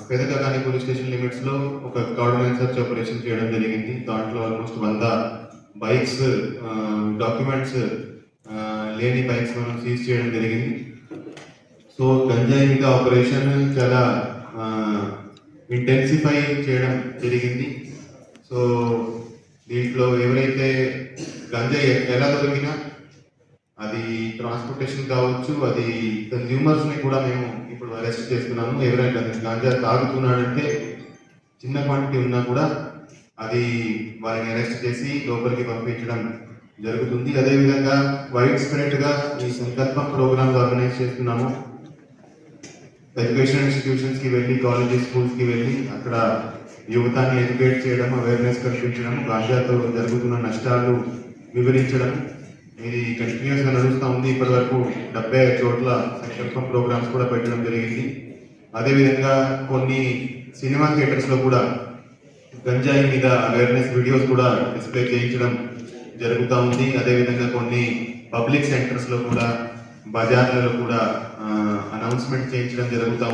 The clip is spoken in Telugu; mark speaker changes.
Speaker 1: పెదకగాని పోలీస్ స్టేషన్ లిమిట్స్లో ఒక కార్డినెన్స్ సర్చ్ ఆపరేషన్ చేయడం జరిగింది. దాంట్లో ఆల్మోస్ట్ 100 బైక్స్, డాక్యుమెంట్స్ లేని బైక్స్ మనం సీజ్ చేయడం జరిగింది. సో గంజాయి మీద ఆపరేషన్ చాలా ఇంటెన్సిఫై చేయడం జరిగింది. సో దీంట్లో ఎవరైతే గంజాయి ఎలా దొరికినా అది ట్రాన్స్పోర్టేషన్ కావచ్చు, అది కన్జ్యూమర్స్ని కూడా మేము ఇప్పుడు అరెస్ట్ చేస్తున్నాము. ఎవరైనా గాంజా తాగుతున్నాడంటే చిన్న క్వాంటిటీ ఉన్నా కూడా అది వారిని అరెస్ట్ చేసి లోపలికి పంపించడం జరుగుతుంది. అదేవిధంగా వైడ్ స్ప్రెడ్గా ఈ సంకల్పం ప్రోగ్రామ్స్ ఆర్గనైజ్ చేస్తున్నాము. ఎడ్యుకేషన్ ఇన్స్టిట్యూషన్స్కి వెళ్ళి, కాలేజెస్, స్కూల్స్కి వెళ్ళి అక్కడ యువతాన్ని ఎడ్యుకేట్ చేయడం, అవేర్నెస్ కల్పించడం, గాంజాతో జరుగుతున్న నష్టాలు వివరించడం, ఇది కంటిన్యూస్గా నడుస్తూ ఉంది. ఇప్పటి వరకు 75 చోట్ల సంకల్పం ప్రోగ్రామ్స్ కూడా పెట్టడం జరిగింది. అదేవిధంగా కొన్ని సినిమా థియేటర్స్లో కూడా గంజాయి మీద అవేర్నెస్ వీడియోస్ కూడా డిస్ప్లే చేయించడం జరుగుతూ ఉంది. అదేవిధంగా కొన్ని పబ్లిక్ సెంటర్స్లో కూడా, బజార్లలో కూడా అనౌన్స్మెంట్ చేయించడం జరుగుతూ ఉంది.